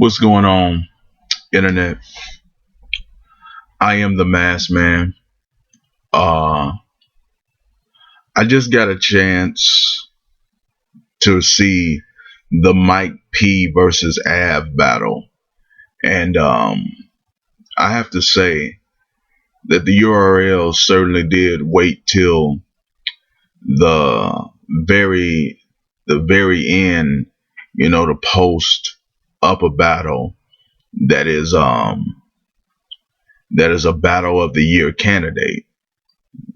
What's going on, internet? I am the mass man. Uh, I just got a chance to see the Mike P versus Av battle, and I have to say that the URL certainly did wait till the very the very end, to post up a battle that is um that is a battle of the year candidate.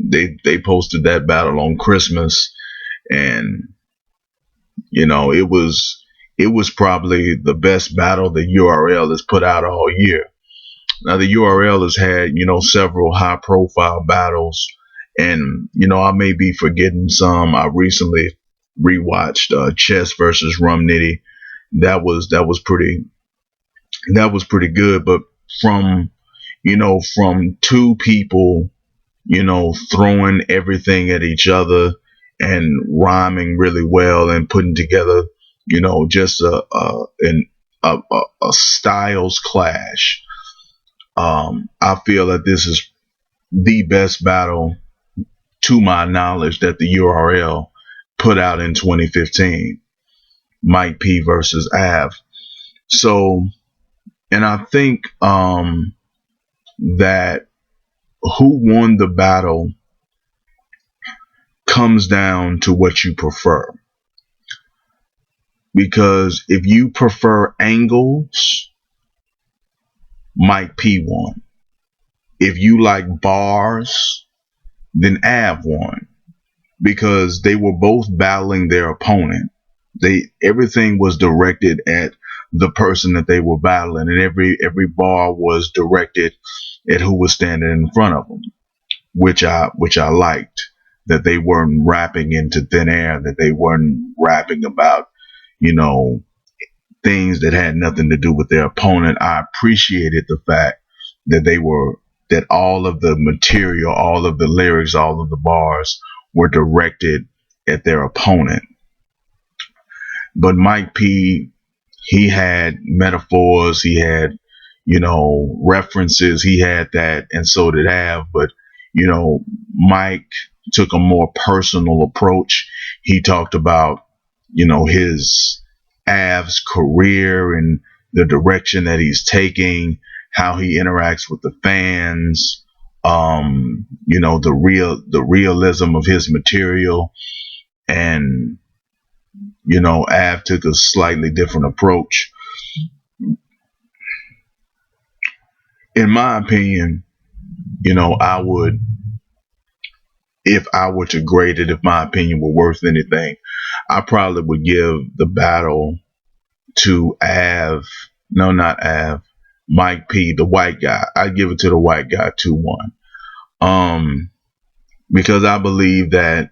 They posted that battle on Christmas, and it was probably the best battle the URL has put out all year. Now the URL has had several high profile battles, and I may be forgetting some. I recently rewatched Chess versus Rum Nitty. That was pretty good, but from from two people throwing everything at each other and rhyming really well and putting together, just a styles clash. I feel that this is the best battle, to my knowledge, that the URL put out in 2015. Mike P versus Av. So, and I think that who won the battle comes down to what you prefer. Because if you prefer angles, Mike P won. If you like bars, then Av won. Because they were both battling their opponent. Everything was directed at the person that they were battling, and every bar was directed at who was standing in front of them, which I liked, that they weren't rapping into thin air, that they weren't rapping about things that had nothing to do with their opponent. I appreciated the fact that all of the material, all of the lyrics, all of the bars were directed at their opponent. But Mike P, he had metaphors, he had references, he had that, and so did Av. But Mike took a more personal approach. He talked about his Av's career and the direction that he's taking, how he interacts with the fans, the realism of his material. And Av took a slightly different approach. In my opinion, I would, if I were to grade it, if my opinion were worth anything, I probably would give the battle to Av. No, not Av. Mike P, the white guy. I'd give it to the white guy 2-1. Because I believe that,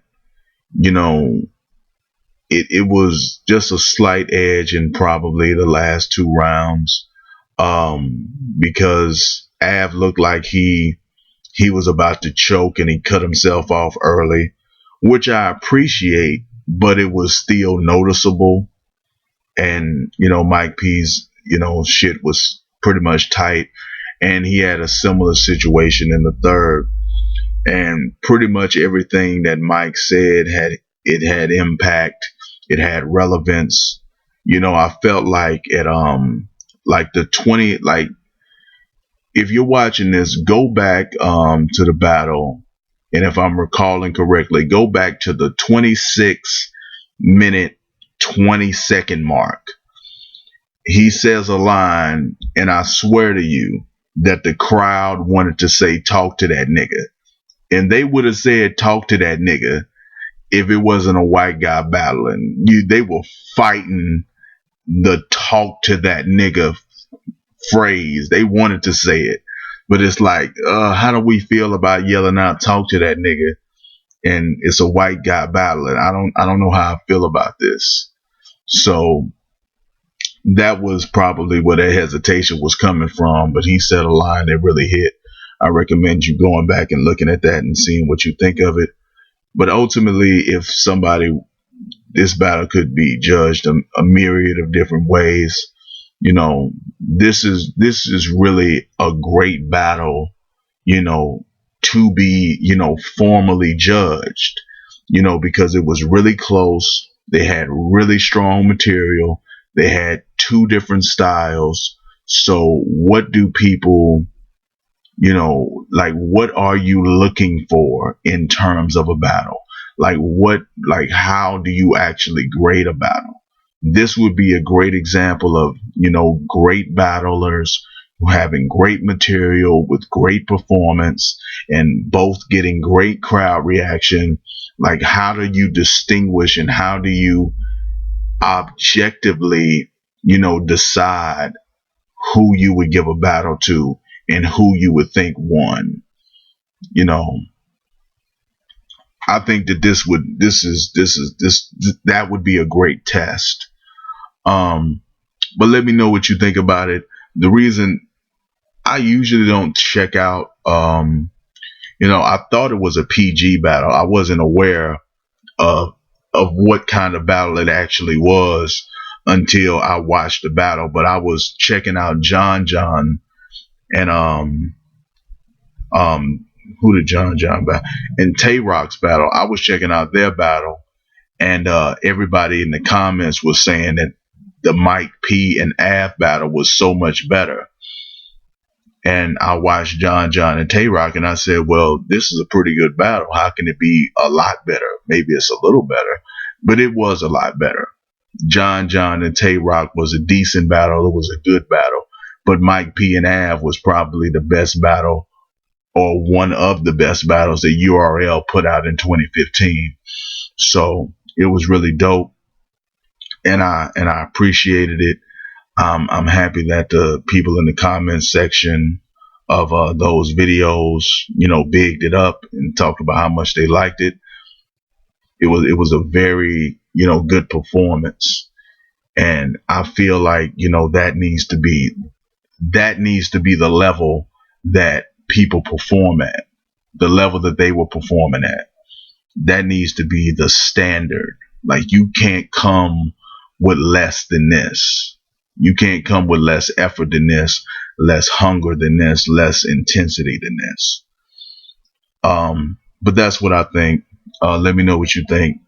it was just a slight edge in probably the last two rounds. Because Av looked like he was about to choke, and he cut himself off early, which I appreciate, but it was still noticeable. And Mike P's shit was pretty much tight, and he had a similar situation in the third. And pretty much everything that Mike said had impact, it had relevance. I felt like at like the 20, like, if you're watching this, go back to the battle, and if I'm recalling correctly, go back to the 26-minute 20-second mark. He says a line, and I swear to you that the crowd wanted to say, "Talk to that nigga," and they would have said, "Talk to that nigga," if it wasn't a white guy battling. They were fighting the "talk to that nigga" phrase. They wanted to say it, but it's like, how do we feel about yelling out "talk to that nigga" and it's a white guy battling? I don't know how I feel about this. So that was probably where that hesitation was coming from. But he said a line that really hit. I recommend you going back and looking at that and seeing what you think of it. But ultimately, if this battle could be judged a myriad of different ways. This is really a great battle, you know, to be, formally judged, because it was really close. They had really strong material. They had two different styles. So what do people, like, what are you looking for in terms of a battle? How do you actually grade a battle? This would be a great example of, great battlers who having great material with great performance and both getting great crowd reaction. Like, how do you distinguish and how do you objectively, decide who you would give a battle to and who you would think won? You know, I think that that would be a great test. Um, but let me know what you think about it. The reason I usually don't check out, I thought it was a PG battle. I wasn't aware of what kind of battle it actually was until I watched the battle. But I was checking out John and um who did John battle and Tay Rock's battle. I was checking out their battle, and everybody in the comments was saying that the Mike P and Av battle was so much better. And I watched John and Tay Rock, and I said, well, this is a pretty good battle. How can it be a lot better? Maybe it's a little better, but it was a lot better. John and Tay Rock was a decent battle. It was a good battle. But Mike P and Av was probably the best battle, or one of the best battles that URL put out in 2015. So it was really dope, and I appreciated it. I'm happy that the people in the comments section of those videos, bigged it up and talked about how much they liked it. It was a very, good performance, and I feel like, that needs to be the level that people perform at, the level that they were performing at. That needs to be the standard. Like, you can't come with less than this. You can't come with less effort than this, less hunger than this, less intensity than this. But that's what I think. Let me know what you think.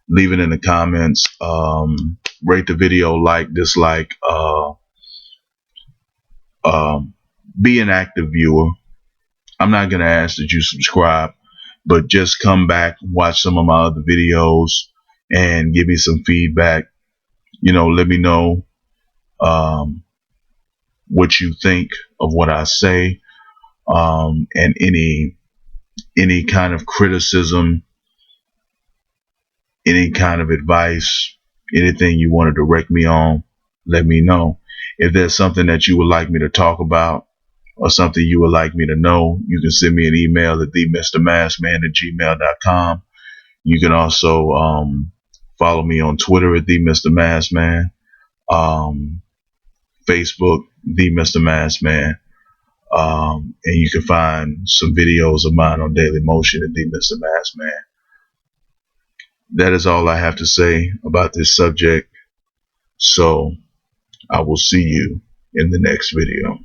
Leave it in the comments. Rate the video, like, dislike. Be an active viewer. I'm not going to ask that you subscribe, but just come back, watch some of my other videos, and give me some feedback. Let me know what you think of what I say, and any kind of criticism, any kind of advice, anything you want to direct me on. Let me know. If there's something that you would like me to talk about, or something you would like me to know, you can send me an email at themrmaskman@gmail.com. You can also follow me on Twitter at themrmaskman, Facebook themrmaskman, and you can find some videos of mine on Daily Motion at themrmaskman. That is all I have to say about this subject. So I will see you in the next video.